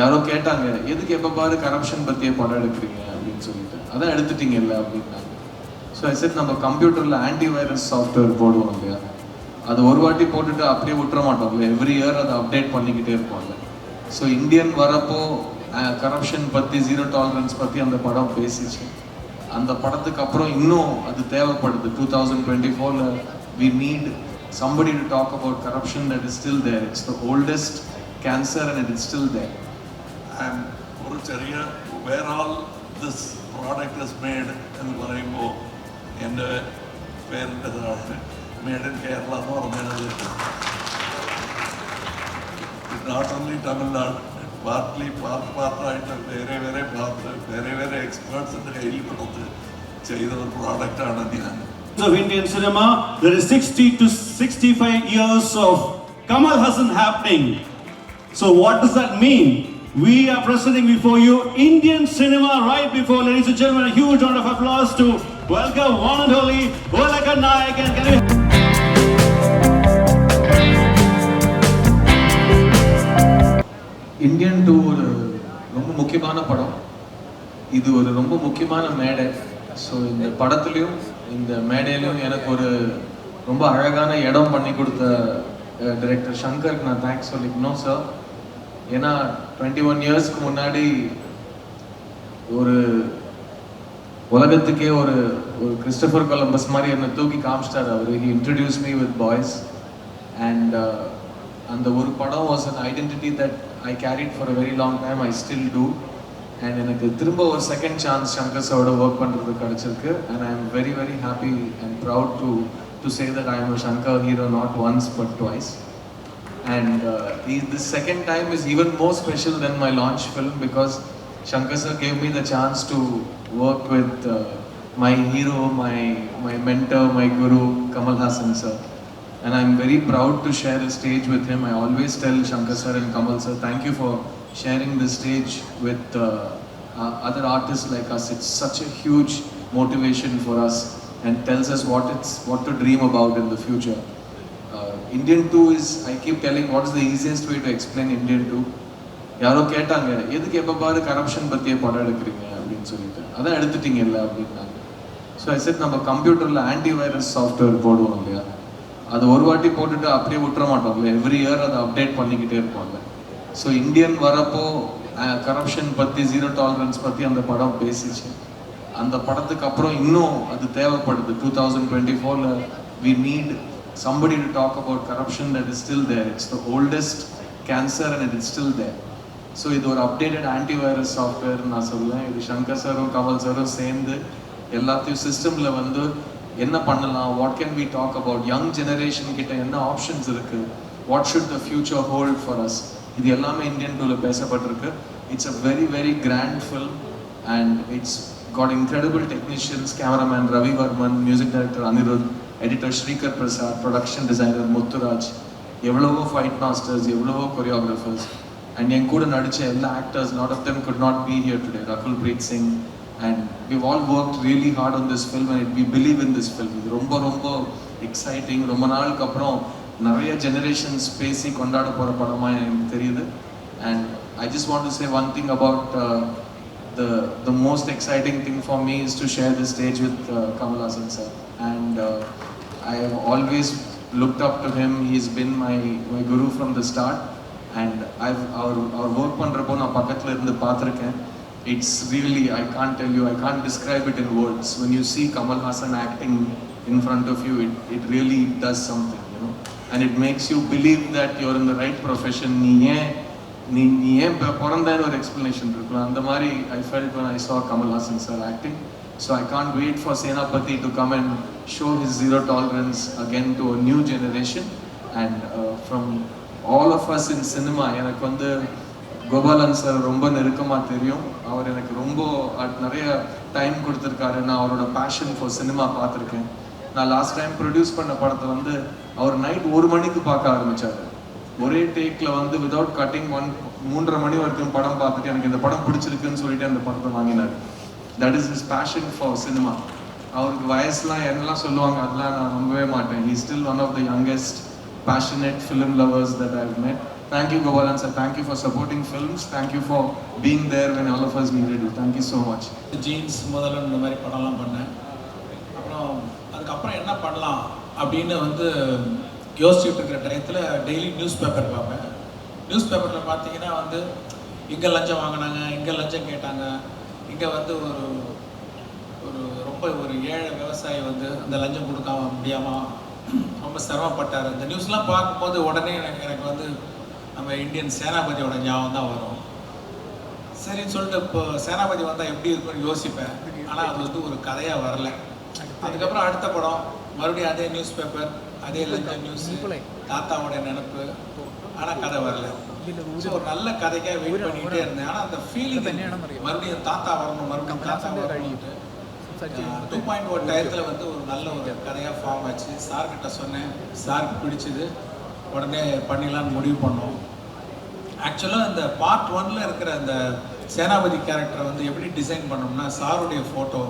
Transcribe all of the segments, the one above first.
யாரோ கேட்டாங்க எதுக்கு எப்போ பாரு கரப்ஷன் பற்றியே படம் எடுக்கிறீங்க அப்படின்னு சொல்லிட்டு, அதான் எடுத்துட்டீங்கல்ல அப்படின்னாங்க. ஸோ ஐ செட் நம்ம கம்ப்யூட்டரில் ஆன்டிவைரஸ் சாஃப்ட்வேர் போடுவோம் இல்லையா, அது ஒரு வாட்டி போட்டுட்டு அப்படியே விட்டுற மாட்டோம்ல, எவ்ரி இயர் அதை அப்டேட் பண்ணிக்கிட்டே இருப்போம்ல. ஸோ இந்தியன் வரப்போ கரப்ஷன் பற்றி, ஜீரோ டாலரன்ஸ் பற்றி அந்த படம் பேசிச்சு. அந்த படத்துக்கு அப்புறம் இன்னும் அது தேவைப்படுது. 2024 we need somebody to talk about corruption that is still there. It's the oldest cancer and it is still there. And ഒരു ചെറിയ where all this product is made എന്ന് പറയുമ്പോൾ എൻ്റെ പേരിൻ്റെതാണ് മേഡ് ഇൻ കേരള എന്ന് പറഞ്ഞത്. നോട്ട് ഓൺലി തമിഴ്നാട്, പാർട്ട്ലി പാർട്ടായിട്ട് വേറെ വേറെ എക്സ്പേർട്സിൻ്റെ കയ്യിൽ കൊടുത്ത് ചെയ്ത ഒരു പ്രോഡക്റ്റാണ് ഞാൻ. Of Indian cinema, there is 60 to 65 years of Kamal Haasan happening. So what does that mean? We are presenting before you Indian cinema right before, ladies and gentlemen, a huge round of applause to welcome one and only Ulaykan Nayak. And can you... Indian 2 ஒரு ரொம்ப முக்கியமான படம். இது ஒரு ரொம்ப முக்கியமான மேடை. So இந்த படத்துலையும் இந்த மேடையிலையும் எனக்கு ஒரு ரொம்ப அழகான இடம் பண்ணி கொடுத்த டைரக்டர் சங்கருக்கு நான் தேங்க்ஸ் சொல்லிக்கணும் சார். ஏன்னா 21 இயர்ஸ்க்கு முன்னாடி ஒரு உலகத்துக்கே ஒரு ஒரு கிறிஸ்டபர் கொலம்பஸ் மாதிரி என்னை தூக்கி காமிச்சிட்டார் அவர். He introduce me with boys and அந்த ஒரு படம் was an identity that I carried for a very long time. I still do. And எனக்கு திரும்ப ஒரு செகண்ட் சான்ஸ் சங்கர் சாரோட ஒர்க் பண்ணுறது கிடச்சிருக்கு. And I am very very happy and proud to say that I am a Shankar hero not once but twice. And this second time is even more special than my launch film because Shankar sir gave me the chance to work with my hero, my mentor, my guru, Kamal Haasan sir. And I'm very proud to share a stage with him. I always tell Shankar sir and Kamal sir, thank you for sharing this stage with other artists like us. It's such a huge motivation for us and tells us what to dream about in the future. Indian 2 is, I keep telling, what is the easiest way to explain Indian 2? யாரோ கேட்டாங்க எதுக்கு எப்போ பாரு corruption பற்றியே படம் எடுக்கிறீங்க அப்படின்னு சொல்லிட்டு, அதான் எடுத்துட்டீங்கல்ல அப்படின்னாங்க. ஸோ ஐ செட் நம்ம கம்ப்யூட்டரில் ஆன்டிவைரஸ் சாஃப்ட்வேர் போடுவோம் இல்லையா, அது ஒரு வாட்டி போட்டுட்டு அப்படியே விட்டுற மாட்டோம்ல, எவ்ரி இயர் அதை அப்டேட் பண்ணிக்கிட்டே இருப்போம்ல. ஸோ இந்தியன் வரப்போ கரப்ஷன் பற்றி, ஜீரோ டாலரன்ஸ் பற்றி அந்த படம் பேசிச்சு. அந்த படத்துக்கு அப்புறம் இன்னும் அது தேவைப்படுது. 2024 we need somebody to talk about corruption that is still there. It's the oldest cancer and it is still there. So இது ஒரு அப்டேட்டட் ஆன்டிவைரஸ் சாஃப்ட்வேர் நான் சொல்லுவேன். இது சங்கர் சாரும் கமல் சாரும் சேர்ந்து எல்லாத்தையும் சிஸ்டமில் வந்து என்ன பண்ணலாம், what can we talk about, young generation கிட்ட என்ன ஆப்ஷன்ஸ் இருக்குது, what should the future hold for us, இது எல்லாமே இந்தியன் 2ல பேசப்பட்டிருக்கு. It's a very very grand film and it's got incredible technicians, cameraman Ravi Varman, music director Anirudh, editor Srikar Prasad, production designer Muthuraj, எவ்வளவோ fight masters, எவ்வளவோ choreographers, and என் கூட நடித்த எல்லா actors, lot of them could not be here today, Rakul breath Singh, and we've all worked really hard on this film and we believe in this film. இது ரொம்ப ரொம்ப exciting. ரொம்ப நாளுக்கு அப்புறம் நிறைய ஜெனரேஷன்ஸ் பேசி கொண்டாட போகிற படமாக எனக்கு தெரியுது. And I just want to say one thing about the most exciting thing for me is to share this stage with Kamal Haasan sir. And I have always looked up to him. He's been my guru from the start. And our work பண்றப்போ நான் பக்கத்துல இருந்து பார்த்திருக்கேன். It's really, I can't tell you, I can't describe it in words. When you see Kamal Haasan acting in front of you, it really does something, you know. And it makes you believe that you're in the right profession. நீ ஏன் பிறந்தேன்னு ஒரு explanation இருக்கலாம். அந்த மாதிரி I felt when I saw Kamal Haasan sir acting. So I can't wait for Senapati to come and show his zero tolerance again to a new generation. And from all of us in cinema, எனக்கு வந்து Gopalan sir ரொம்ப நெருக்கமாக தெரியும். அவர் எனக்கு ரொம்ப நிறைய time கொடுத்துருக்காரு. நான் அவரோட பேஷன் ஃபார் சினிமா பார்த்துருக்கேன். நான் லாஸ்ட் டைம் ப்ரொடியூஸ் பண்ண படத்தை வந்து அவர் நைட் 1 மணிக்கு பார்க்க ஆரம்பித்தார். ஒரே டேக்கில் வந்து விதவுட் கட்டிங் 3:30 மணி வரைக்கும் படம் பார்த்துட்டு எனக்கு இந்த படம் பிடிச்சிருக்குன்னு சொல்லிட்டு அந்த படத்தை வாங்கினார். That is his passion for cinema. அவருக்கு வயசுலாம் என்னெல்லாம் சொல்லுவாங்க அதெல்லாம் நான் நம்பவே மாட்டேன். He still one of the youngest passionate film lovers that I've met. Thank you, Gopalan sir. Thank you for supporting films. Thank you for being there when all of us needed you. Thank you so much. Jeans முதல்ல இந்த மாதிரி படம்லாம் பண்ணேன். அப்புறம் அதுக்கப்புறம் என்ன பண்ணலாம் அப்படின்னு வந்து யோசிச்சுட்டு இருக்கிற டயத்தில் டெய்லி நியூஸ் பேப்பர் பார்ப்பேன். நியூஸ் பேப்பரில் பார்த்தீங்கன்னா வந்து இங்கே லஞ்சம் வாங்கினாங்க, இங்கே லஞ்சம் கேட்டாங்க, இங்கே வந்து ரொம்ப ஒரு ஏழை விவசாயி வந்து அந்த லஞ்சம் கொடுக்காம முடியாமல் ரொம்ப சிரமப்பட்டார். இந்த நியூஸ்லாம் பார்க்கும்போது உடனே எனக்கு வந்து நம்ம இந்தியன் சேனாபதியோட ஞாபகம் தான் வரும். சரின்னு சொல்லிட்டு இப்போ சேனாபதி வந்தால் எப்படி இருக்குன்னு யோசிப்பேன். ஆனால் அது வந்து ஒரு கதையாக வரல. அதுக்கப்புறம் அடுத்த படம் மறுபடியும் அதே நியூஸ் பேப்பர், அதே லஞ்சம் நியூஸ், தாத்தாவோட நினப்பு, ஆனால் கதை வரல. ஸோ ஒரு நல்ல கதைக்காக வெயிட் பண்ணிகிட்டே இருந்தேன். ஆனால் அந்த ஃபீலிங் மறுபடியும் தாத்தா வரணும், மறுபடியும் தாத்தா வரணும்ட்டு 2.1 டயத்தில் வந்து ஒரு நல்ல ஒரு கதையாக ஃபார்ம் ஆச்சு. சார்கிட்ட சொன்னேன், சாருக்கு பிடிச்சது, உடனே பண்ணிடலான்னு முடிவு பண்ணோம். ஆக்சுவலாக இந்த பார்ட் 1ல் இருக்கிற அந்த சேனாபதி கேரக்டரை வந்து எப்படி டிசைன் பண்ணோம்னா, சாருடைய photo,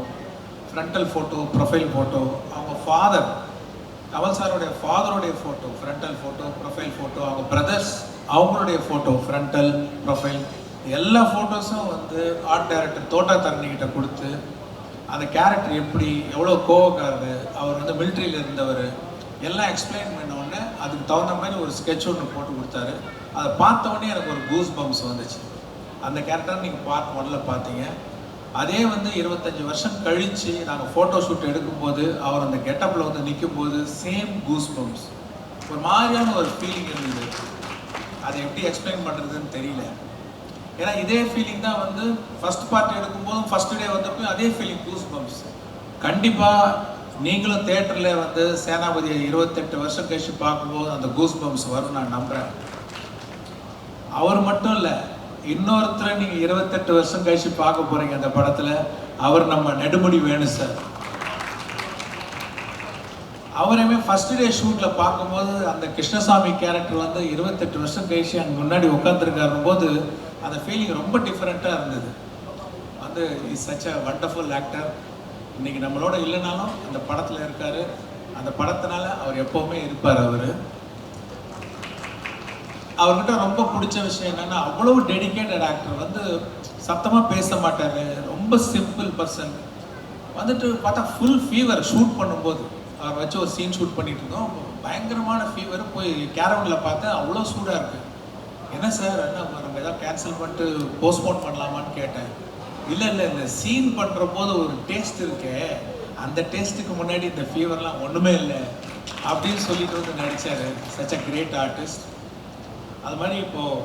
frontal photo, profile photo, அவங்க ஃபாதர் கமல் சாருடைய ஃபாதருடைய photo, frontal photo, profile photo, அவங்க பிரதர்ஸ் அவங்களுடைய ஃபோட்டோ, ஃப்ரண்டல், ப்ரொஃபைல், எல்லா ஃபோட்டோஸும் வந்து ஆர்ட் டைரக்டர் தோட்டா தரணிக்கிட்ட கொடுத்து அந்த கேரக்டர் எப்படி, எவ்வளோ கோவக்காரரு, அவர் வந்து மிலிட்ரியில் இருந்தவர், எல்லாம் எக்ஸ்பிளைன் பண்ணோடனே அதுக்கு தகுந்த மாதிரி ஒரு ஸ்கெட்ச் ஒன்று போட்டு கொடுத்தாரு. அதை பார்த்தோடனே எனக்கு ஒரு கூஸ் பம்ப்ஸ் வந்துச்சு. அந்த கேரக்டர் நீங்கள் பார்ட் 1ல் பார்த்தீங்க. அதே வந்து 25 வருஷம் கழித்து நாங்கள் ஃபோட்டோ ஷூட் எடுக்கும்போது அவர் அந்த கெட்டப்பில் வந்து நிற்கும்போது சேம் கூஸ் பம்ப்ஸ், ஒரு மாதிரியான ஒரு ஃபீலிங் இருந்தது. அதை எப்படி எக்ஸ்பிளைன் பண்ணுறதுன்னு தெரியல. ஏன்னா இதே ஃபீலிங் தான் வந்து ஃபஸ்ட் பார்ட் எடுக்கும்போதும் ஃபஸ்ட் டே வந்தப்போ அதே ஃபீலிங் கூஸ் பம்ப்ஸ். கண்டிப்பாக நீங்களும் தேட்டரில் வந்து சேனாபதியை 28 வருஷம் கழிச்சு பார்க்கும்போது அந்த கூஸ் பம்ப்ஸ் வரும் நான் நம்புகிறேன். அவர் மட்டும் இல்லை, இன்னொருத்தரை நீங்கள் 28 வருஷம் கழிச்சு பார்க்க போகிறீங்க அந்த படத்தில். அவர் நம்ம நெடுமுடி வேணு சார். அவரையுமே ஃபஸ்ட் டே ஷூட்டில் பார்க்கும்போது அந்த கிருஷ்ணசாமி கேரக்டர் வந்து 28 வருஷம் கழிச்சு அங்கே முன்னாடி உட்காந்துருக்காரும் போது அந்த ஃபீலிங் ரொம்ப டிஃப்ரெண்ட்டாக இருந்தது. வந்து is such a wonderful actor. இன்றைக்கி நம்மளோட இல்லைனாலும் அந்த படத்தில் இருக்கார். அந்த படத்தினால அவர் எப்போவுமே இருப்பார். அவர்கிட்ட ரொம்ப பிடிச்ச விஷயம் என்னென்னா, அவ்வளோ டெடிக்கேட்டட் ஆக்டர். வந்து சத்தமாக பேச மாட்டார், ரொம்ப சிம்பிள் பர்சன். வந்துட்டு பார்த்தா ஃபுல் ஃபீவர். ஷூட் பண்ணும்போது அவர் வச்சு ஒரு சீன் ஷூட் பண்ணிட்டு இருந்தோம். பயங்கரமான ஃபீவர். போய் கேரவனில் பார்த்தா அவ்வளோ சூடாக இருக்குது. என்ன சார், என்ன நம்ம எதாவது கேன்சல் பண்ணிட்டு போஸ்ட்போன் பண்ணலாமான்னு கேட்டேன். இல்லை இந்த சீன் பண்ணுற போது ஒரு டேஸ்ட் இருக்கே, அந்த டேஸ்ட்டுக்கு முன்னாடி இந்த ஃபீவர்லாம் ஒன்றுமே இல்லை அப்படின்னு சொல்லிட்டு வந்து நடித்தார். Such a great artist. அது மாதிரி இப்போது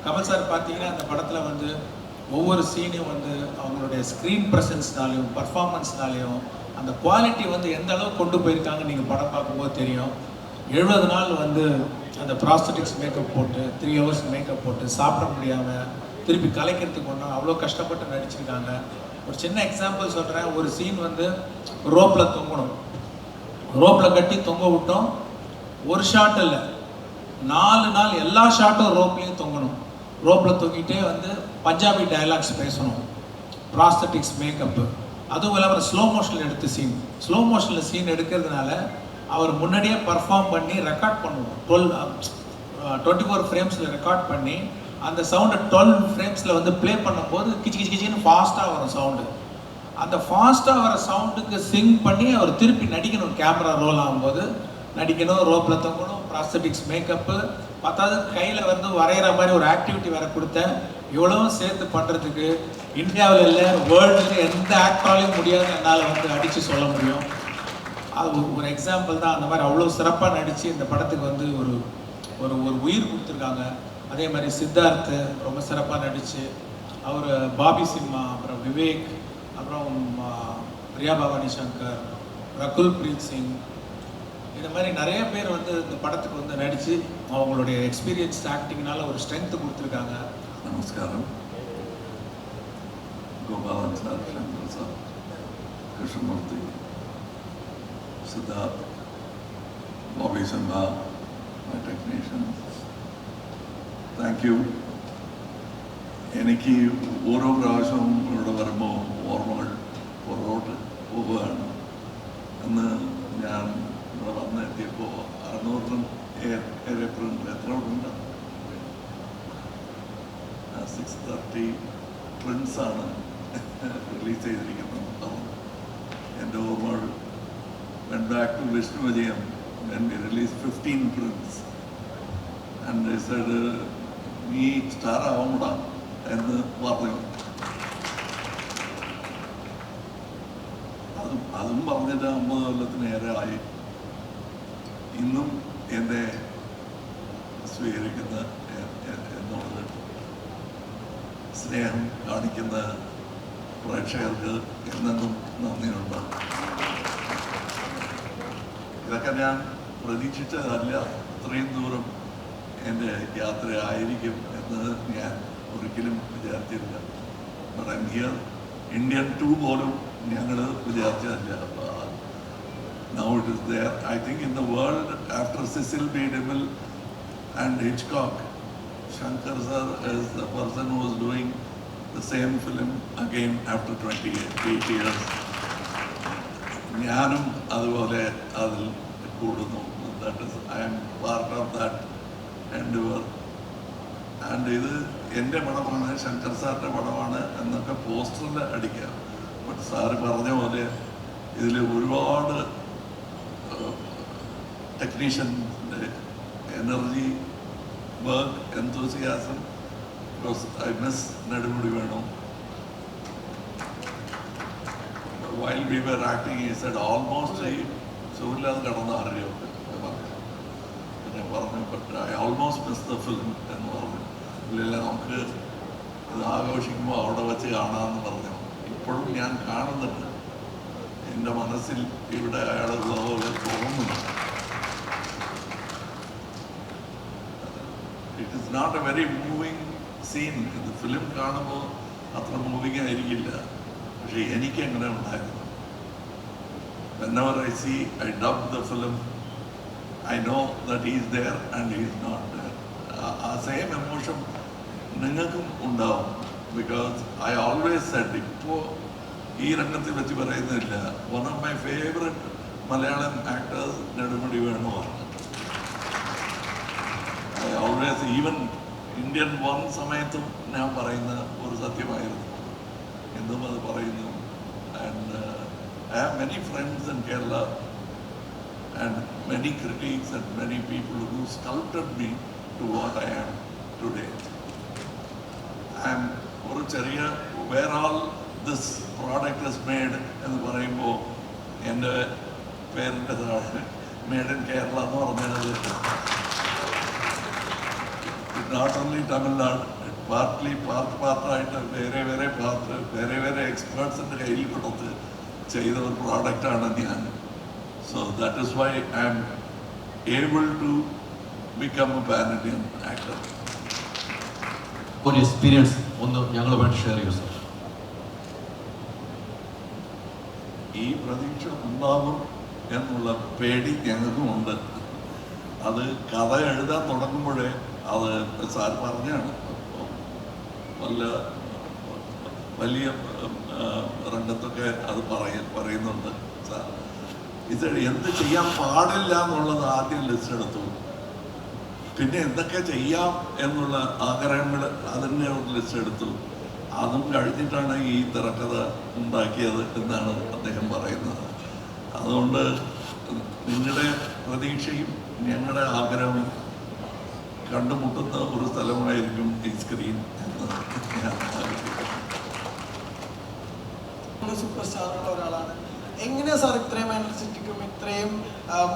கமல் சார் பார்த்தீங்கன்னா அந்த படத்தில் வந்து ஒவ்வொரு சீனையும் வந்து அவங்களுடைய ஸ்க்ரீன் ப்ரெசன்ஸ்னாலையும் பர்ஃபார்மன்ஸ்னாலையும் அந்த குவாலிட்டி வந்து எந்த அளவுக்கு கொண்டு போயிருக்காங்க நீங்கள் படம் பார்க்கும்போது தெரியும். 70 நாள் வந்து அந்த ப்ராஸ்தட்டிக்ஸ் மேக்கப் போட்டு 3 ஹவர்ஸ் மேக்கப் போட்டு சாப்பிட முடியாமல் திருப்பி கலைக்கிறதுக்கு ஒன்றும் அவ்வளோ கஷ்டப்பட்டு நடிச்சிருக்காங்க. ஒரு சின்ன எக்ஸாம்பிள் சொல்கிறேன். ஒரு சீன் வந்து ரோப்பில் தொங்கணும். ரோப்பில் கட்டி தொங்க விட்டோம். ஒரு ஷாட் இல்லை, 4 நாள் எல்லா ஷாட்டும் ரோப்லேயும் தொங்கணும். ரோப்பில் தொங்கிட்டே வந்து பஞ்சாபி டயலாக்ஸ் பேசணும். ப்ராஸ்தட்டிக்ஸ் மேக்கப்பு, அதுவும் இல்லாமல் ஸ்லோ மோஷனில் எடுத்த சீன். ஸ்லோ மோஷனில் சீன் எடுக்கிறதுனால அவர் முன்னாடியே பர்ஃபார்ம் பண்ணி ரெக்கார்ட் பண்ணுவோம். 24 ஃப்ரேம்ஸில் ரெக்கார்ட் பண்ணி அந்த சவுண்டை 12 ஃப்ரேம்ஸில் வந்து ப்ளே பண்ணும்போது கிச்சு கிச்சு கிச்சின்னு ஃபாஸ்ட்டாக வரும் சவுண்டு. அந்த ஃபாஸ்ட்டாக வர சவுண்டுக்கு சிங் பண்ணி அவர் திருப்பி நடிக்கணும். கேமரா ரோல் ஆகும்போது நடிக்கணும், ரோப்பில் தொங்கணும், ப்ராஸ்தட்டிக்ஸ் மேக்கப்பு, பத்தாவது கையில் வந்து வரைகிற மாதிரி ஒரு ஆக்டிவிட்டி வேறு கொடுத்தேன். இவ்வளவும் சேர்த்து பண்ணுறதுக்கு இந்தியாவில் இல்லை, வேர்ல்டில் எந்த ஆக்டராலையும் முடியாது என்னால் வந்து அடித்து சொல்ல முடியும். அது ஒரு எக்ஸாம்பிள் தான். அந்த மாதிரி அவ்வளோ சிறப்பாக நடித்து இந்த படத்துக்கு வந்து ஒரு ஒரு ஒரு உயிர் கொடுத்துருக்காங்க. அதே மாதிரி சித்தார்த்து ரொம்ப சிறப்பாக நடித்து, அவர் பாபி சிம்மா, அப்புறம் விவேக், அப்புறம் பிரியா பவானி சங்கர், ரகுல் பிரீத் சிங், இந்த மாதிரி நிறைய பேர் வந்து இந்த படத்துக்கு வந்து நடித்து அவங்களுடைய எக்ஸ்பீரியன்ஸ் ஆக்டிங்னால ஒரு ஸ்ட்ரென்த்து கொடுத்துருக்காங்க. நமஸ்காரம். Gopalan sir, Shankar sir, Krishnamurthy, Siddharth, Bobby Simha, my technician. Thank you. എനിക്ക് ഓരോ പ്രാവശ്യവും ഇവിടെ വരുമ്പോൾ ഓർമ്മകൾ പുറകോട്ട് പോവുകയാണ്. അന്ന് ഞാൻ ഇവിടെ വന്നെത്തിയപ്പോൾ 600 ഏറെ എത്ര ഉണ്ട്? 6:30 ട്വിൻസാണ് റിലീസ് ചെയ്തിരിക്കുന്നത്. എൻ്റെ ഓർമ്മകൾ went back to Vishnu Vijayam when we released 15 prints. And they said, "Nee star avamda," എന്ന് പറഞ്ഞു. അതും പറഞ്ഞിട്ട് 50 കൊല്ലത്തിനേറെ ആയി. ഇന്നും എന്നെ സ്വീകരിക്കുന്ന എന്നോട് സ്നേഹം കാണിക്കുന്ന പ്രേക്ഷകർക്ക് എന്നെന്നും നന്ദിയുണ്ട്. ഇതൊക്കെ ഞാൻ പ്രതീക്ഷിച്ചതല്ല, ഇത്രയും ദൂരം എൻ്റെ യാത്രയായിരിക്കും എന്ന് ഞാൻ ഒരിക്കലും വിചാരിച്ചില്ല. But I am here. Indian 2 പോലും ഞങ്ങൾ വിചാരിച്ചതല്ല. Now it is there. I think in the world, after Cecil B. DeMille and Hitchcock, Shankar sir is the person who is doing the same film again after 28 years. ഞാനും അതുപോലെ അതിൽ കൂടുന്നു. That is I am part of that endeavour. And ഇത് എൻ്റെ പടമാണ്, ശങ്കർ സാറിൻ്റെ പടമാണ് എന്നൊക്കെ പോസ്റ്ററിൽ അടിക്കാം. ബട്ട് സാറ് പറഞ്ഞ പോലെ ഇതിൽ ഒരുപാട് ടെക്നീഷ്യൻ്റെ energy, work, enthusiasm. Because I miss Nedumudi Venu. While we were acting, he said almost ചോറില്ലാതെ കടന്ന അറിയൊക്കെ പിന്നെ പറഞ്ഞു. But I almost miss the film എന്ന് പറഞ്ഞു. ഇല്ല, നമുക്ക് ഇത് ആഘോഷിക്കുമ്പോൾ അവിടെ വെച്ച് കാണാമെന്ന് പറഞ്ഞു. ഇപ്പോഴും ഞാൻ കാണുന്നുണ്ട്. എൻ്റെ മനസ്സിൽ ഇവിടെ അയാളുള്ള പോലെ തോന്നുന്നു. It is not a very moving scene. ഇത് ഫിലിം കാണുമ്പോൾ അത്ര മൂവിങ് ആയിരിക്കില്ല, പക്ഷെ എനിക്ക് എങ്ങനെ ഉണ്ടായിരുന്നു. Whenever I see, I dub the film, I know that he is there and he is not there. ആ സെയിം എമോഷൻ നിങ്ങൾക്കും ഉണ്ടാവും. ബിക്കോസ് ഐ ഓൾവേസ് സെഡ്, ഇപ്പോൾ ഈ രംഗത്തിൽ വെച്ച് പറയുന്നില്ല, one of my favourite Malayalam actors Nedumudi വേണുവാണ്. ഐ ഓൾവേസ്, ഈവൻ ഇന്ത്യൻ 1 സമയത്തും ഞാൻ പറയുന്ന ഒരു സത്യമായിരുന്നു, എന്നും അത് പറയുന്നു. And I have many friends in Kerala and many critics and many people who sculpted me to what I am today. I am ഒരു ചെറിയ where all this product is made എന്ന് പറയുമ്പോൾ എൻ്റെ പേരിൻ്റെ താഴെ മെയ്ഡ് ഇൻ കേരള എന്ന് പറഞ്ഞത് not only Tamil Nadu, പാർട്ടായിട്ട് വേറെ വേറെ എക്സ്പേർട്സിൻ്റെ കയ്യിൽ കൊടുത്ത് ചെയ്ത ഒരു പ്രോഡക്റ്റാണ് ഞാൻ. So that is why I am able to become a pan Indian actor. ഒരു എക്സ്പീരിയൻസ് ഒന്ന് ഞങ്ങളുമായിട്ട് ഷെയർ ചെയ്യൂ സർ. ഈ പ്രതീക്ഷ ഉണ്ടാകും എന്നുള്ള പേടി ഞങ്ങൾക്കും ഉണ്ട്. അത് കഥ എഴുതാൻ തുടങ്ങുമ്പോഴേ അത് സാർ പറഞ്ഞാണ്, വലിയ രംഗത്തൊക്കെ അത് പറയുന്നുണ്ട് സാർ. ഇത് എന്ത് ചെയ്യാൻ പാടില്ല എന്നുള്ളത് ആദ്യം ലിസ്റ്റ് എടുത്തു, പിന്നെ എന്തൊക്കെ ചെയ്യാം എന്നുള്ള ആഗ്രഹങ്ങൾ അതിൻ്റെ ഒരു ലിസ്റ്റ് എടുത്തു. അതും കഴിഞ്ഞിട്ടാണ് ഈ തിരക്കഥ ഉണ്ടാക്കിയത് എന്നാണ് അദ്ദേഹം പറയുന്നത്. അതുകൊണ്ട് നിങ്ങളുടെ പ്രതീക്ഷയും ഞങ്ങളുടെ ആഗ്രഹവും കണ്ടുമുട്ടുന്ന ഒരു സ്ഥലമായിരിക്കും ഈ സ്ക്രീൻ എന്ന് ഞാൻ ആഗ്രഹിക്കുന്നു. സൂപ്പർ സ്റ്റാറുള്ള ഒരാളാണ്. എങ്ങനെയാ സാർ ഇത്രയും എനർജറ്റിക്കും ഇത്രയും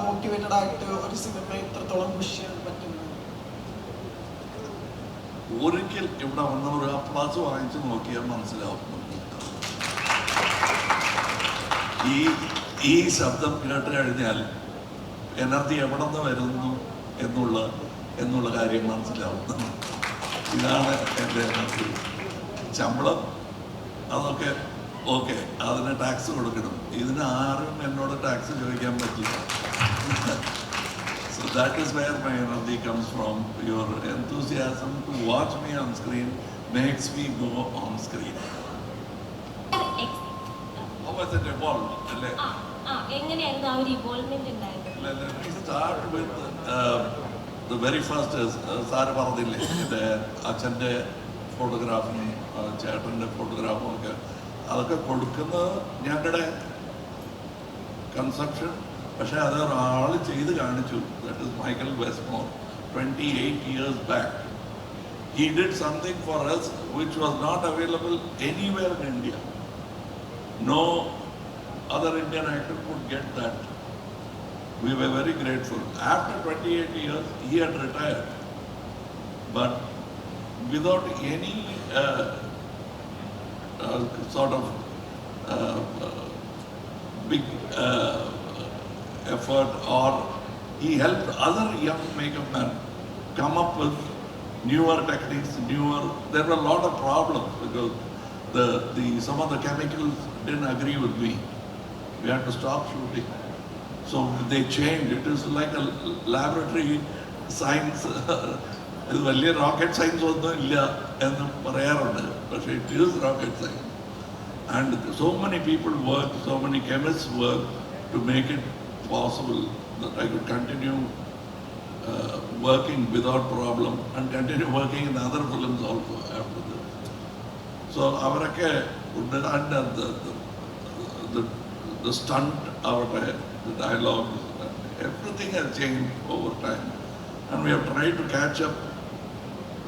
മോട്ടിവേറ്റഡ് ആയിട്ട് ഒരു സിനിമ ഇത്രത്തോളം പുഷ് ചെയ്യാൻ പറ്റുന്നത്? ഒരിക്കൽ ഇവിടെ വന്ന ഒരു അപ്ലാസ് വാങ്ങിച്ചു നോക്കിയാൽ മനസ്സിലാവും. ഈ ശബ്ദം കേട്ട് കഴിഞ്ഞാൽ എനർജി എവിടെ നിന്ന് വരുന്നു എന്നുള്ള കാര്യം മനസ്സിലാവും. ഇതാണ് എൻ്റെ എനർജി. ശമ്പളം അതൊക്കെ ഓക്കെ, അതിന് ടാക്സ് കൊടുക്കണം. ഇതിന് ആരും എന്നോട് ടാക്സ് ചോദിക്കാൻ പറ്റില്ല. So that is where my energy comes from. Your enthusiasm to watch me on screen makes me go on screen. How was it evolved? എങ്ങനെയായിരുന്നു ആ ഒരു ഇവോൾവ്മെന്റ് ഉണ്ടായത്? Let me start with the very first is sir പറഞ്ഞില്ലേ, എൻ്റെ അച്ഛൻ്റെ ഫോട്ടോഗ്രാഫും ചേട്ടൻ്റെ ഫോട്ടോഗ്രാഫും ഒക്കെ അതൊക്കെ കൊടുക്കുന്നത് ഞങ്ങളുടെ കൺസെപ്ഷൻ. പക്ഷേ അത് ഒരാൾ ചെയ്ത് കാണിച്ചു. That is Michael Westmore 28 years back. He did something for us which was not available anywhere in India. No other Indian actor could get that. We were very grateful. After 28 years, he had retired. But without any sort of big effort, or he helped other young makeup men come up with newer techniques, there were a lot of problems because some of the chemicals didn't agree with me. We had to stop shooting. So they changed. It is like a laboratory science. ഇത് വലിയ rocket science ഒന്നും ഇല്ല എന്ന് പറയാറുണ്ട്, പക്ഷേ it is rocket science. And so many people worked, so many chemists worked to make it possible that I could continue working without problem and continue working in other films also after this. So അവരൊക്കെ the stunt, the dialogue, everything has changed over time, and we have tried to catch up.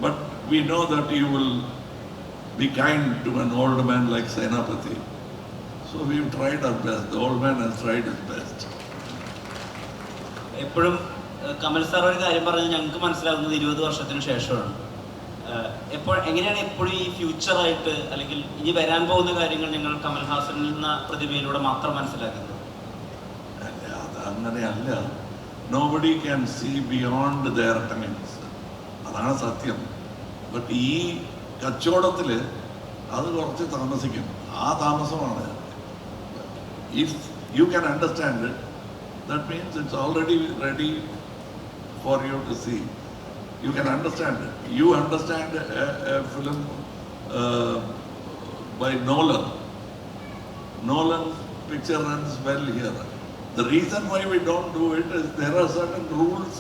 But we know that you will be kind to an old man like Senapati. So we've tried our best. The old man has tried his best. എപ്പോഴും Kamal sir ഒരു കാര്യം പറഞ്ഞ് ഞങ്ങൾക്ക് മനസ്സിലാകുന്നത് 20 വർഷത്തിന് ശേഷമാണ്. എങ്ങനെയാണ് എപ്പോഴും ഈ ഫ്യൂച്ചറായിട്ട് അല്ലെങ്കിൽ ഇനി വരാൻ പോകുന്ന കാര്യങ്ങൾ ഞങ്ങൾ കമൽ ഹാസനിൽ എന്ന പ്രതിഭയിലൂടെ മാത്രം മനസ്സിലാക്കുന്നത്? അങ്ങനെയല്ല. Nobody can see beyond their times, അതാണ് സത്യം. ബട്ട് ഈ കച്ചവടത്തിൽ അത് കുറച്ച് താമസിക്കും. ആ താമസമാണ്. If you can understand it, that means it's already ready for you to see. You can understand it. You understand a film by Nolan. Nolan's picture runs well here. The reason why we don't do it is there are certain rules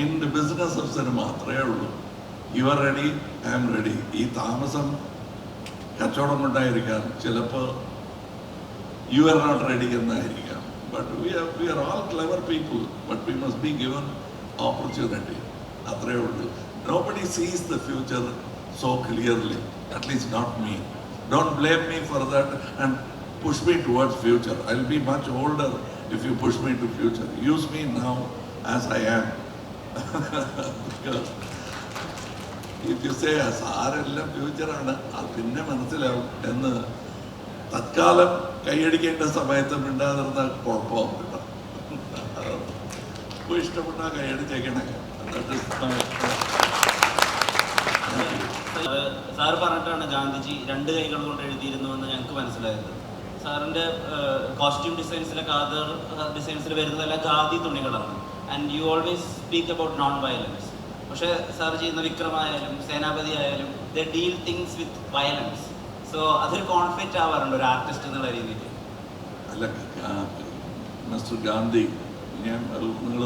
in the business of cinema. You are ready, I am ready. ഈ താമസം കച്ചവടം കൊണ്ടായിരിക്കാം, ചിലപ്പോൾ you are not ready എന്നായിരിക്കാം. But we are all clever people, but we must be given opportunity. Nobody sees the future so clearly, at least not me. Don't blame me for that and push me towards future. I'll be much older if you push me to future. Use me now as I am. Because if you say, സാരെല്ലാം ഫ്യൂച്ചറാണ്, അത് പിന്നെ മനസ്സിലാവും എന്ന് തത്കാലം കൈയടിക്കേണ്ട സമയത്ത് മിണ്ടാതിരുന്ന കുഴപ്പമാവും കേട്ടോ. ഇപ്പോൾ ഇഷ്ടപ്പെട്ടാൽ കൈയടിച്ചേക്കണേ. Sir പറഞ്ഞിട്ടാണ് ഗാന്ധിജി 2 കൈകൾ കൊണ്ട് എഴുതിയിരുന്നു എന്ന് ഞങ്ങൾക്ക് മനസ്സിലായത്. സാറിൻ്റെ കോസ്റ്റ്യൂം ഡിസൈൻസിലൊക്കെ അതർ ഡിസൈൻസിൽ വരുന്നതെല്ലാം ഖാദി തുണികളാണ്. And you always speak about non violence. പക്ഷേ സാർ ചെയ്യുന്ന വിക്രമായാലും സേനാപതി ആയാലും they deal things with violence. So അതൊരു കോൺഫ്ലിക്റ്റ് ആവാറുണ്ട് ഒരു ആർട്ടിസ്റ്റ് എന്നുള്ള രീതിയിൽ? അല്ല, മിസ്റ്റർ ഗാന്ധി, നിങ്ങൾ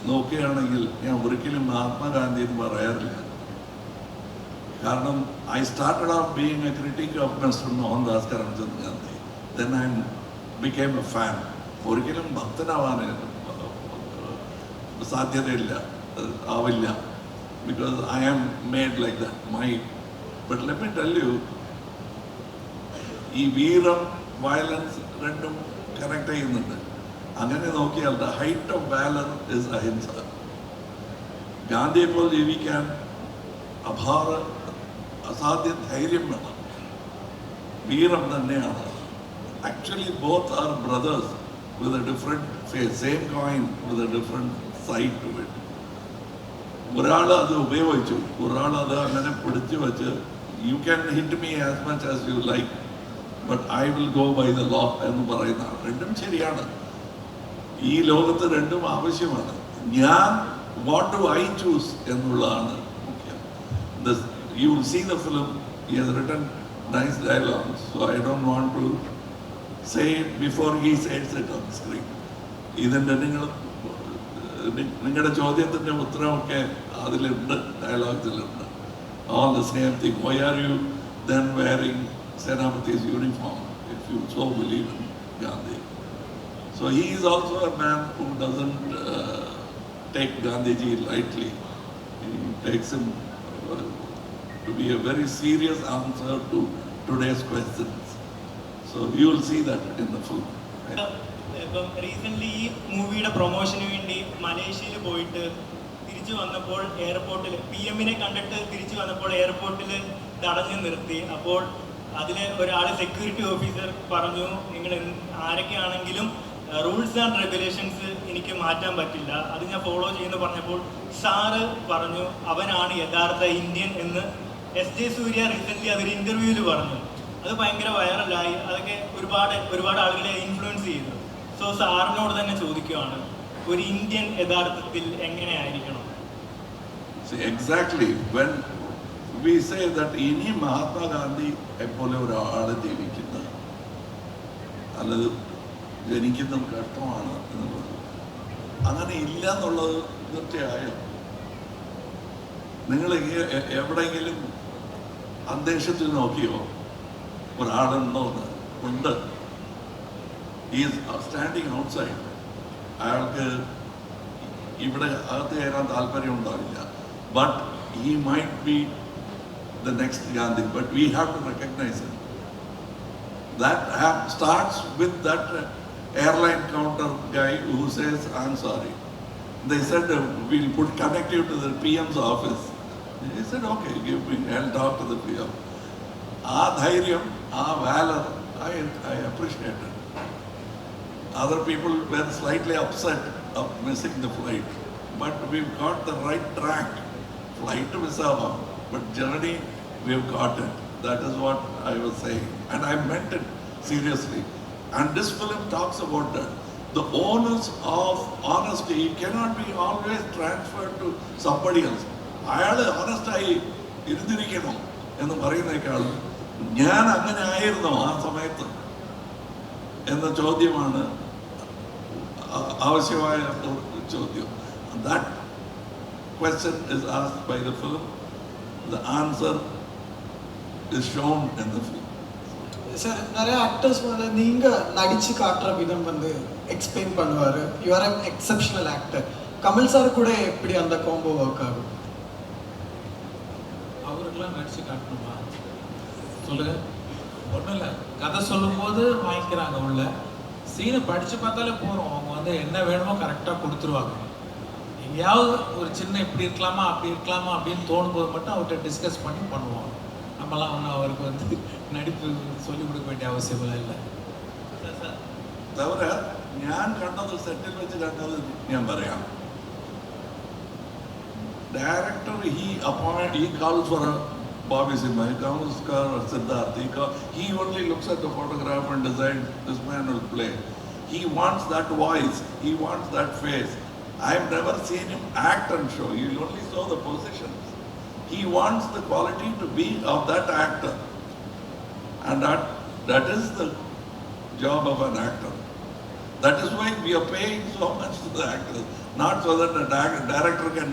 നോക്കുകയാണെങ്കിൽ ഞാൻ ഒരിക്കലും മഹാത്മാഗാന്ധി എന്ന് പറയാറില്ല. കാരണം I started off being a critic of mister Mohandas Karamchand Gandhi. Then I became a fan. ഒരിക്കലും ഭക്തനാവാൻ സാധ്യതയില്ല, ആവില്ല. Because I am made like that. But let me tell you, ഈ വീരം വയലൻസ് രണ്ടും കണക്ട് ചെയ്യുന്നുണ്ട്. അങ്ങനെ നോക്കിയാൽ the height of valour is ahimsa. ഗാന്ധിയെ പോലെ ജീവിക്കാൻ അസാധ്യ ധൈര്യം വേണം, വീരം തന്നെയാണ്. Actually both are brothers with a different face, same coin with a different side to it. ഒരാൾ അത് ഉപയോഗിച്ചു, ഒരാൾ അത് അങ്ങനെ പിടിച്ചു വെച്ച് you can hit me as much as you like, but I will go by the law എന്ന് പറയുന്ന രണ്ടും ശരിയാണ്. ഈ ലോകത്ത് രണ്ടും ആവശ്യമാണ്. ഞാൻ what do I choose എന്നുള്ളതാണ് മുഖ്യം. You will see the film, he has written nice dialogues, so I don't want to say it before he says it on screen. ഇതിൻ്റെ നിങ്ങളുടെ ചോദ്യത്തിൻ്റെ ഉത്തരമൊക്കെ അതിലുണ്ട്, ഡയലോഗ്സിലുണ്ട്. all the same thing. Why are you then wearing Senapati's uniform if you so believe in Gandhi? So he is also a man who doesn't take Gandhiji lightly. He takes him to be a very serious answer to today's questions. So you will see that in the film. ഇപ്പം recently ഈ മൂവിയുടെ പ്രൊമോഷന് വേണ്ടി മലേഷ്യയിൽ പോയിട്ട് തിരിച്ചു വന്നപ്പോൾ എയർപോർട്ടിൽ PM കണ്ടിട്ട് തിരിച്ചു വന്നപ്പോൾ എയർപോർട്ടിൽ തടഞ്ഞു നിർത്തി. അപ്പോൾ അതിൽ ഒരാൾ സെക്യൂരിറ്റി ഓഫീസർ പറഞ്ഞു, നിങ്ങൾ ആരൊക്കെയാണെങ്കിലും റൂൾസ് ആൻഡ് റെഗുലേഷൻസ് എനിക്ക് മാറ്റാൻ പറ്റില്ല, അത് ഞാൻ ഫോളോ ചെയ്യുന്നു പറഞ്ഞപ്പോൾ സാറ് പറഞ്ഞു അവനാണ് യഥാർത്ഥ ഇന്ത്യൻ എന്ന്. SJ സൂര്യ റീസെൻ്റ്ലി അതൊരു ഇൻ്റർവ്യൂവിൽ പറഞ്ഞു. അത് ഭയങ്കര വൈറലായി. അതൊക്കെ ഒരുപാട് ആളുകളെ ഇൻഫ്ലുവൻസ് ചെയ്തു. സോ സാറിനോട് തന്നെ ചോദിക്കുകയാണ്, ഒരു ഇന്ത്യൻ യഥാർത്ഥത്തിൽ എങ്ങനെയായിരിക്കണം? See, exactly. When we say that ഇനി മഹാത്മാഗാന്ധി പോലെ ഒരാൾ ജീവിക്കുന്ന അല്ലത് ജനിക്കുന്ന കഷ്ടമാണ് എന്നുള്ളത് അങ്ങനെ ഇല്ല എന്നുള്ളത് തീർച്ചയായും. നിങ്ങൾ എവിടെയെങ്കിലും അന്തരീക്ഷത്തിൽ നോക്കിയോ ഒരാളുണ്ടോ എന്ന്? ഉണ്ട്. Is standing outside. അയാൾക്ക് ഇവിടെ അകത്ത് കയറാൻ താല്പര്യം ഉണ്ടാവില്ല. But he might be the next Gandhi. But we have to recognize it. That starts with that airline counter guy who says, I'm sorry. They said, we'll connect you to the PM's office. He said, okay, give me, I'll talk to the PM. Dhairyam, valor, I appreciate it. Other people were slightly upset of missing the flight. But we've got the right track. Flight to Visava, but journey, we've got it. That is what I was saying. And I meant it seriously. And this film talks about that. The onus of honesty cannot be always transferred to somebody else. അയാൾ ഹോണസ്റ്റായി ഇരുന്നിരിക്കണം എന്ന് പറയുന്നേക്കാൾ ഞാൻ അങ്ങനെ ആയിരുന്നോ ആ സമയത്ത് എന്ന ചോദ്യമാണ് ആവശ്യമായ ചോദ്യം. That question is asked by the film. The answer is shown in the film. Sir நிறைய ஆக்டர்ஸ் வந்து நீங்கள் நடித்து காட்டுற விதம் வந்து எக்ஸ்பிளைன் பண்ணுவார். You are an exceptional actor. Kamal sir கூட எப்படி அந்த காம்போ ஒர்க் ஆகும்? அவருக்கெல்லாம் நடித்து காட்டணுமா சொல்லுங்கள். ஒன்றும் இல்லை, கதை சொல்லும்போது வாங்கிக்கிறாங்க. உள்ள சீனை படித்து பார்த்தாலே போகிறோம். அவங்க வந்து என்ன வேணுமோ கரெக்டாக கொடுத்துருவாங்க. எங்கேயாவது ஒரு சின்ன இப்படி இருக்கலாமா அப்படி இருக்கலாமா அப்படின்னு தோணும்போது மட்டும் அவர்கிட்ட டிஸ்கஸ் பண்ணி பண்ணுவோம். நம்மலாம் ஒன்றும் அவருக்கு வந்து நடிப்பு சொல்லிக் கொடுக்க வேண்டிய அவசியமெல்லாம் இல்லை. തവര ഞാൻ കണ്ടത് സെറ്റിൽ വെച്ച് കണ്ടത് ഞാൻ പറയാം. Director he calls for a Bobby Simha, he calls for Siddharth. He only looks at the photograph and decides this man will play. He wants that voice, he wants that face. I've never seen him act and show. He only saw the positions. He wants the quality to be of that actor. And that is the job of an actor. That is why we are paying so much to the actors. Not so that the director can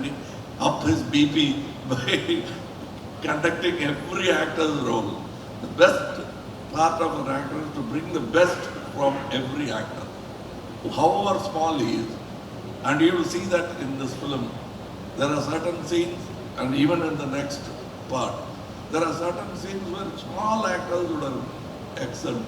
up his BP by conducting every actor's role. The best part of an actor is to bring the best from every actor, however small he is. And you will see that in this film. There are certain scenes, and even in the next part, there are certain scenes where small actors would have excelled